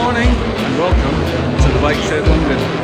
morning and welcome to the Bike Shed London.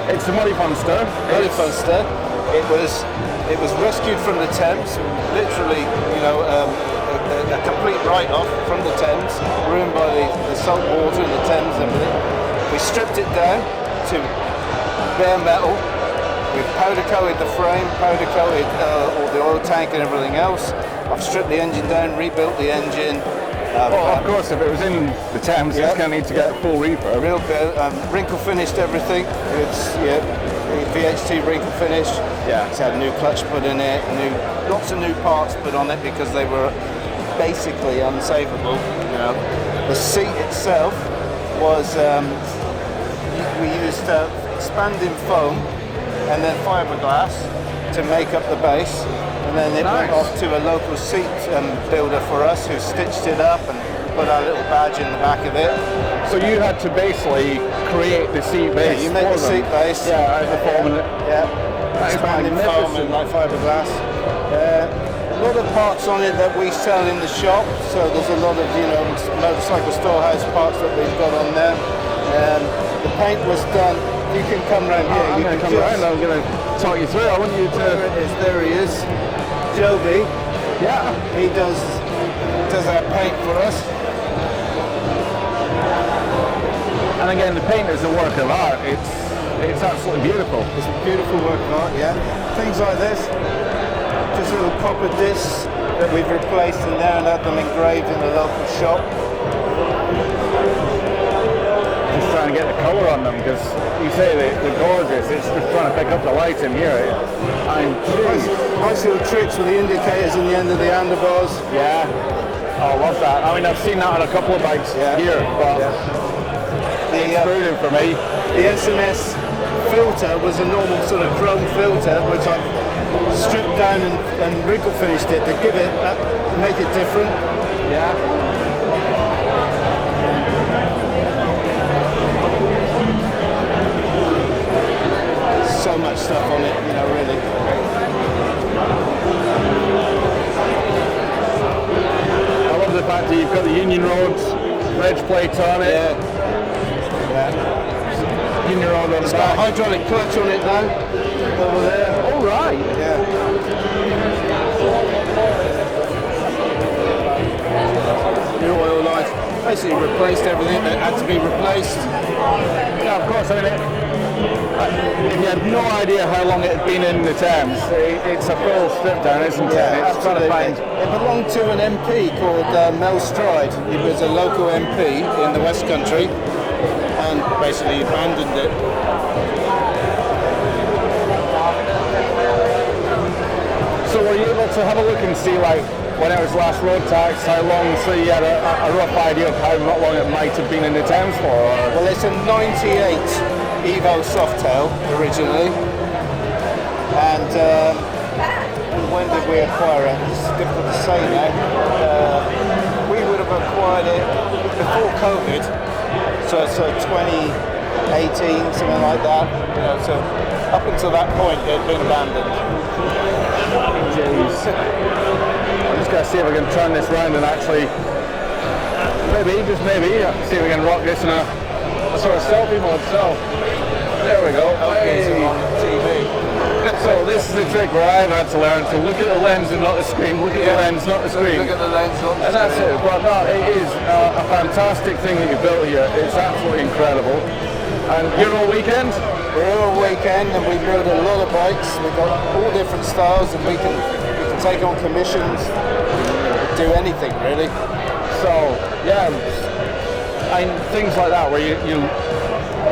It's a Monster. It was rescued from the Thames, literally, you know, a complete write-off from the Thames, ruined by the salt water in the Thames and everything. We stripped it down to bare metal. We've powder coated the frame, powder coated all the oil tank and everything else. I've stripped the engine down, rebuilt the engine. Well, of course, if it was in the Thames, it's going to need to get a full refurb. Real bit, wrinkle finished everything. It's VHT wrinkle finish. Yeah. It's had new clutch put in it, lots of new parts put on it because they were basically unsavable. You know, the seat itself was we used expanding foam and then fiberglass to make up the base, and then it went off to a local seat builder for us who stitched it up and put our little badge in the back of it. So you had to basically create the seat base. Yeah, you make the seat base. Yeah, out of the foam. Yeah. Expanding foam and like fiberglass. A lot of parts on it that we sell in the shop. So there's a lot of, you know, motorcycle storehouse parts that we've got on there. The paint was done. You can come round here. I'm going to come round. I'm going to talk you through. I want you to. There it is. There he is. Joby. Yeah. He does our paint for us. And again, the paint is a work of art. It's absolutely beautiful. It's a beautiful work of art, yeah. Things like this, just little copper discs that we've replaced in there and had them engraved in the local shop. Just trying to get the colour on them, because you say they're gorgeous. It's just trying to pick up the light in here. Nice little tricks with the indicators in the end of the handlebars. Yeah. Oh, I love that. I mean, I've seen that on a couple of bikes here, but it's brilliant for me. The SMS filter was a normal sort of chrome filter, which I've stripped down and wrinkle finished it to give it, to make it different. Yeah. So much stuff on it, you know, really. I love the fact that you've got the Union Road reg plate on it. Yeah. Union Road on the It's back. got a hydraulic clutch on it now, over there. All right. Yeah. New oil lines. Basically replaced everything that had to be replaced. Yeah, of course. I mean, if you had no idea how long it had been in the Thames, it's a full strip down, isn't it? Yeah, It's trying to find. It belonged to an MP called Mel Stride. He was a local MP in the West Country and basically abandoned it. So were you able to have a look and see, like, when it was last road taxed, how long, so you had a rough idea of how long it might have been in the Thames for? Or? Well, it's a 98 Evo Softail originally, and when did we acquire it? It's difficult to say now. We would have acquired it before COVID, so 2018, something like that. You know, so up until that point, it had been abandoned. Jeez. I'm just going to see if I can turn this round and actually, just maybe, see if we can rock this in a sort of selfie mode. So, there we go. Okay, so on TV. So this is the trick where I've had to learn to look at the lens and not the screen. Look at the lens, not the screen. Look at the lens, not the and that's screen. it. But no, it is a fantastic thing that you built here. It's absolutely incredible. And you're all weekend? We're here all weekend and we build a lot of bikes. We've got all different styles and we can take on commissions, do anything really. So yeah, and things like that where you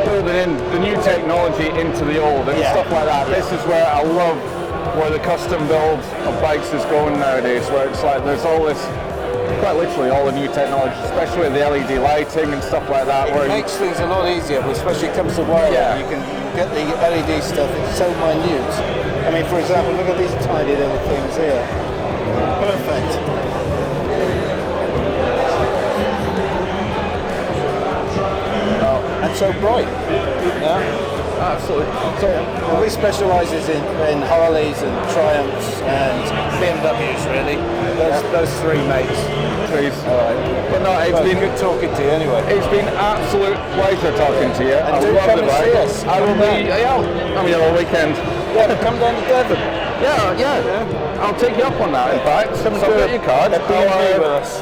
building in the new technology into the old and stuff like that. This is where I love where the custom build of bikes is going nowadays, where it's like there's all this, quite literally all the new technology, especially the LED lighting and stuff like that. It makes things a lot easier, especially when it comes to wiring. Yeah. You can get the LED stuff, it's so minute. I mean, for example, look at these tiny little things here. Perfect. And so bright. Yeah. Absolutely. So we specialises in Harleys and Triumphs and BMWs really. Those three mates. Alright. But no, it's been good talking to you anyway. It's been absolute pleasure talking to you. And I do love come the and bike. see us. I will be. I'm here all weekend. Yeah, come down to Devon. Yeah. I'll take you up on that. In fact, so get your card. Be with us.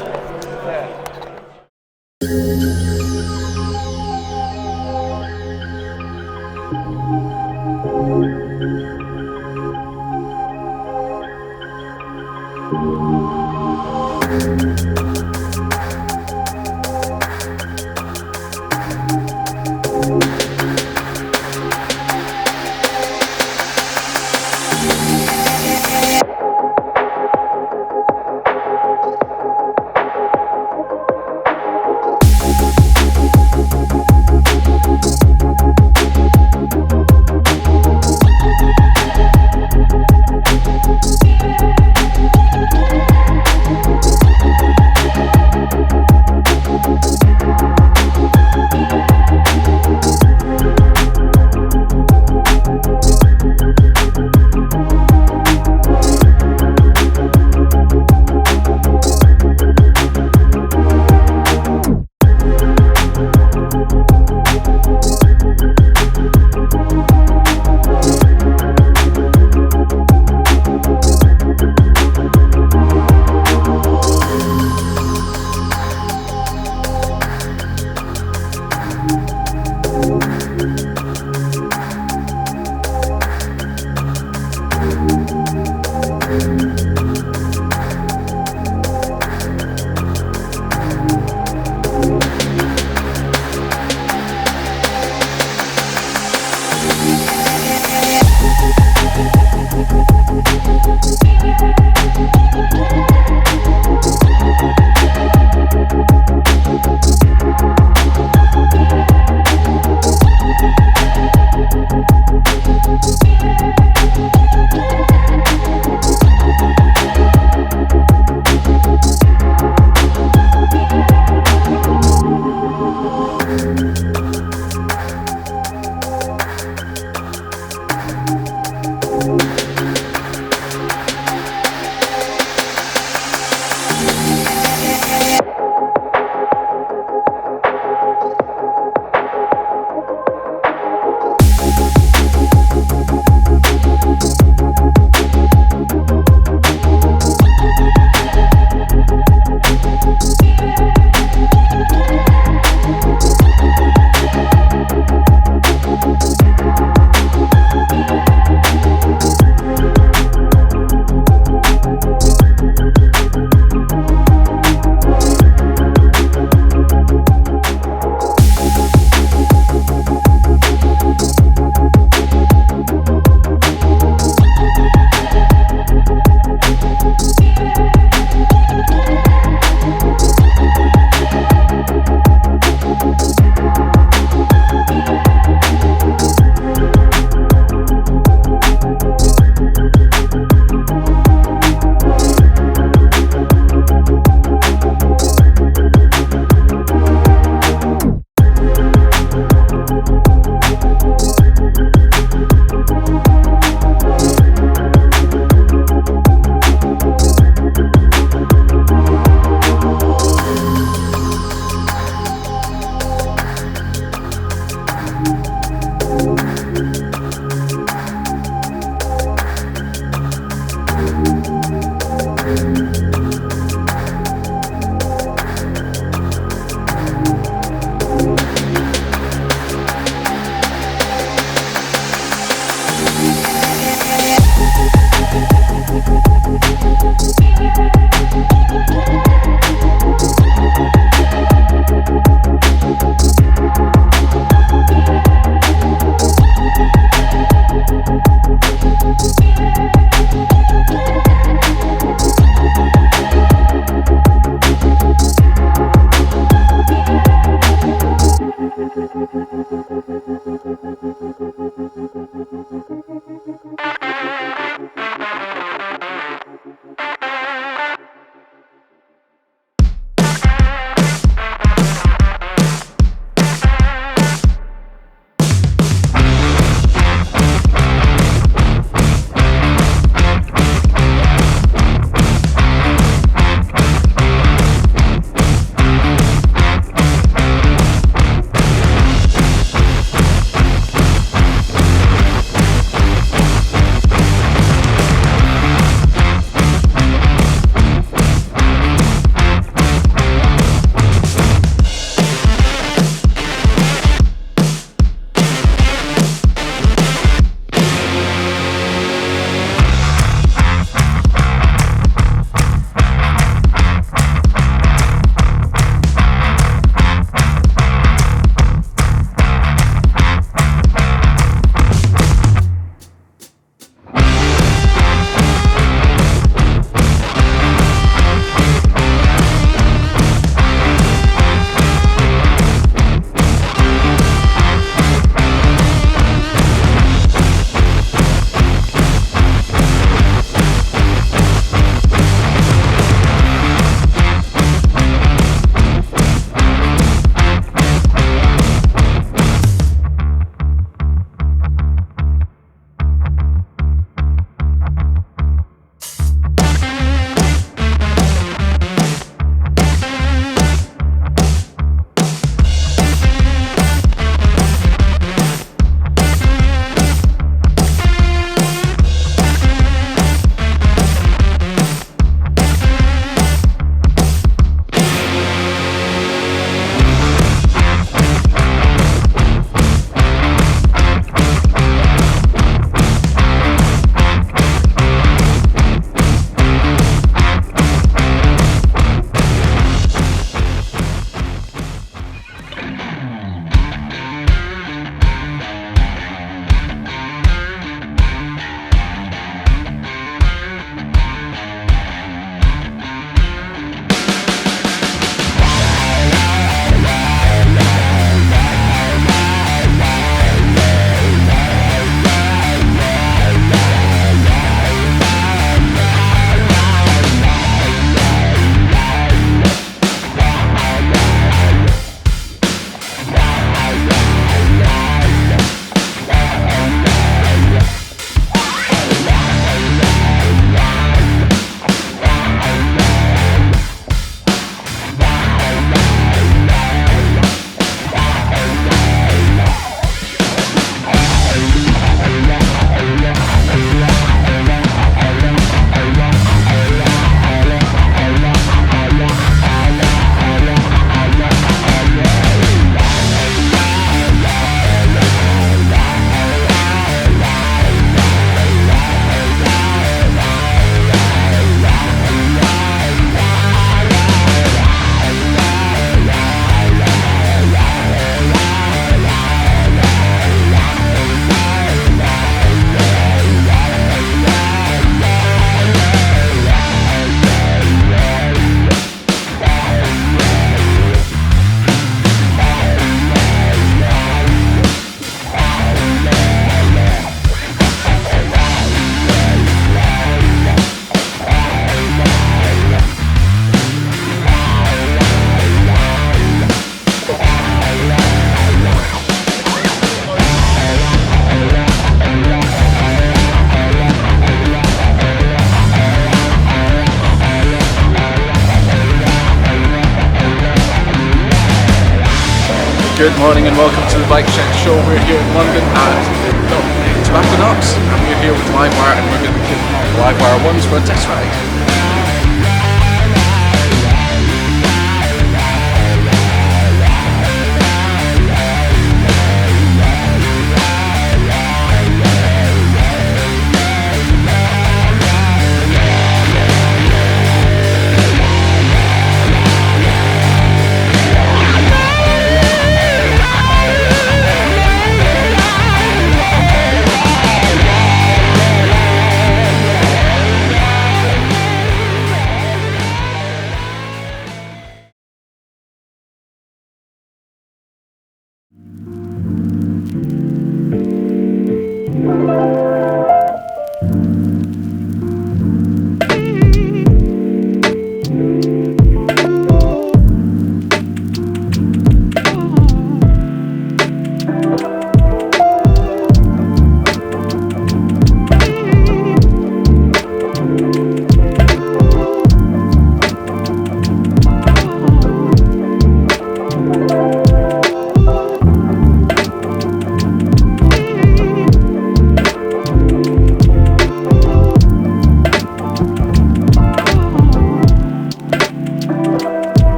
Good morning and welcome to the Bike Check Show. We're here in London at Tobacco Knox, and we're here with Livewire, and we're going to be giving the Livewire ones for a test ride.